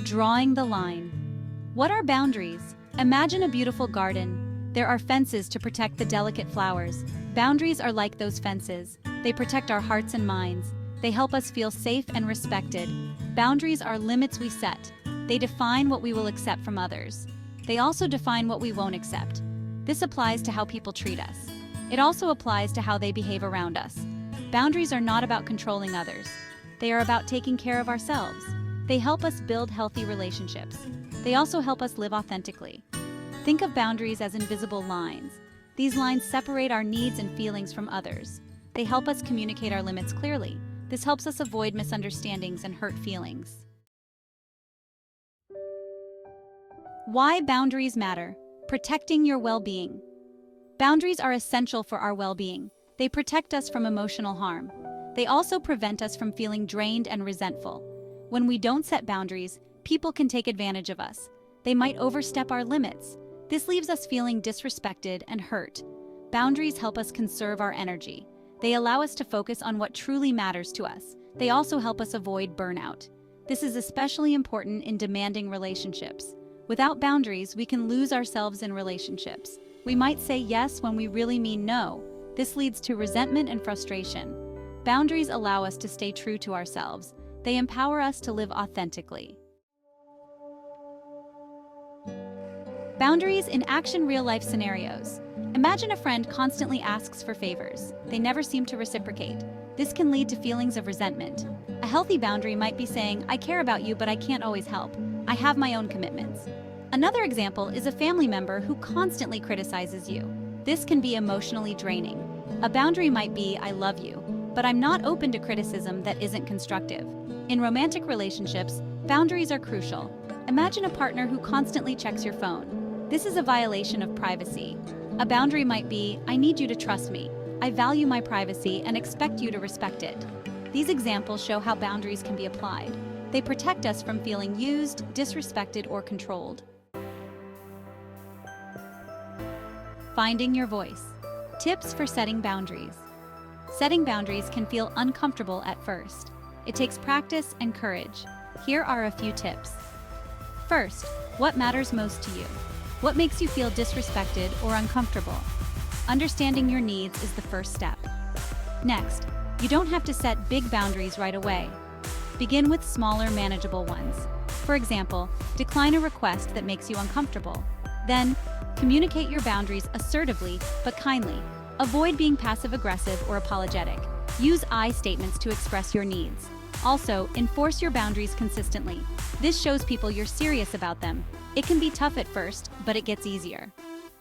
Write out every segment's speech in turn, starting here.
Drawing the line. What are boundaries? Imagine a beautiful garden. There are fences to protect the delicate flowers. Boundaries are like those fences. They protect our hearts and minds. They help us feel safe and respected. Boundaries are limits we set. They define what we will accept from others. They also define what we won't accept. This applies to how people treat us. It also applies to how they behave around us. Boundaries are not about controlling others. They are about taking care of ourselves. They help us build healthy relationships. They also help us live authentically. Think of boundaries as invisible lines. These lines separate our needs and feelings from others. They help us communicate our limits clearly. This helps us avoid misunderstandings and hurt feelings. Why boundaries matter. Protecting your well-being. Boundaries are essential for our well-being. They protect us from emotional harm. They also prevent us from feeling drained and resentful. When we don't set boundaries, people can take advantage of us. They might overstep our limits. This leaves us feeling disrespected and hurt. Boundaries help us conserve our energy. They allow us to focus on what truly matters to us. They also help us avoid burnout. This is especially important in demanding relationships. Without boundaries, we can lose ourselves in relationships. We might say yes when we really mean no. This leads to resentment and frustration. Boundaries allow us to stay true to ourselves. They empower us to live authentically. Boundaries in action real-life scenarios. Imagine a friend constantly asks for favors. They never seem to reciprocate. This can lead to feelings of resentment. A healthy boundary might be saying, "I care about you, but I can't always help. I have my own commitments." Another example is a family member who constantly criticizes you. This can be emotionally draining. A boundary might be, "I love you, but I'm not open to criticism that isn't constructive." In romantic relationships, boundaries are crucial. Imagine a partner who constantly checks your phone. This is a violation of privacy. A boundary might be, "I need you to trust me. I value my privacy and expect you to respect it." These examples show how boundaries can be applied. They protect us from feeling used, disrespected, or controlled. Finding your voice. Tips for setting boundaries. Setting boundaries can feel uncomfortable at first. It takes practice and courage. Here are a few tips. First, what matters most to you? What makes you feel disrespected or uncomfortable? Understanding your needs is the first step. Next, you don't have to set big boundaries right away. Begin with smaller, manageable ones. For example, decline a request that makes you uncomfortable. Then, communicate your boundaries assertively but kindly. Avoid being passive-aggressive or apologetic. Use I statements to express your needs. Also, enforce your boundaries consistently. This shows people you're serious about them. It can be tough at first, but it gets easier.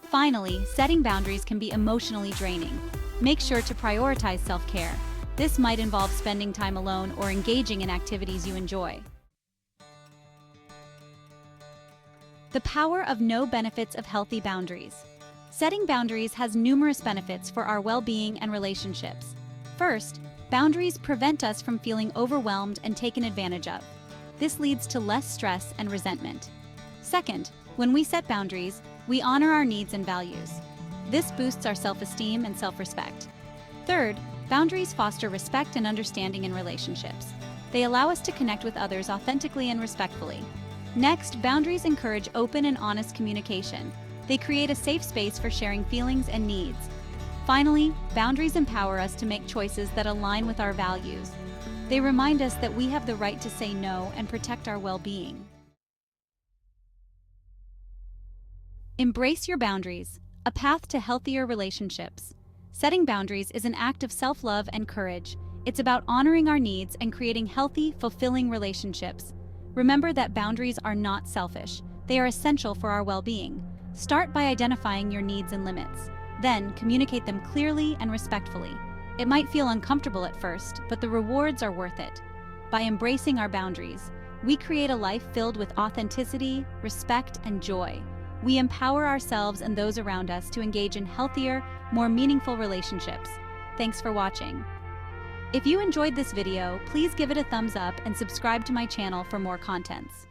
Finally, setting boundaries can be emotionally draining. Make sure to prioritize self-care. This might involve spending time alone or engaging in activities you enjoy. The power of no benefits of healthy boundaries. Setting boundaries has numerous benefits for our well-being and relationships. First, boundaries prevent us from feeling overwhelmed and taken advantage of. This leads to less stress and resentment. Second, when we set boundaries, we honor our needs and values. This boosts our self-esteem and self-respect. Third, boundaries foster respect and understanding in relationships. They allow us to connect with others authentically and respectfully. Next, boundaries encourage open and honest communication. They create a safe space for sharing feelings and needs. Finally, boundaries empower us to make choices that align with our values. They remind us that we have the right to say no and protect our well-being. Embrace your boundaries, a path to healthier relationships. Setting boundaries is an act of self-love and courage. It's about honoring our needs and creating healthy, fulfilling relationships. Remember that boundaries are not selfish. They are essential for our well-being. Start by identifying your needs and limits. Then, communicate them clearly and respectfully. It might feel uncomfortable at first, but the rewards are worth it. By embracing our boundaries, we create a life filled with authenticity, respect, and joy. We empower ourselves and those around us to engage in healthier, more meaningful relationships. Thanks for watching. If you enjoyed this video, please give it a thumbs up and subscribe to my channel for more contents.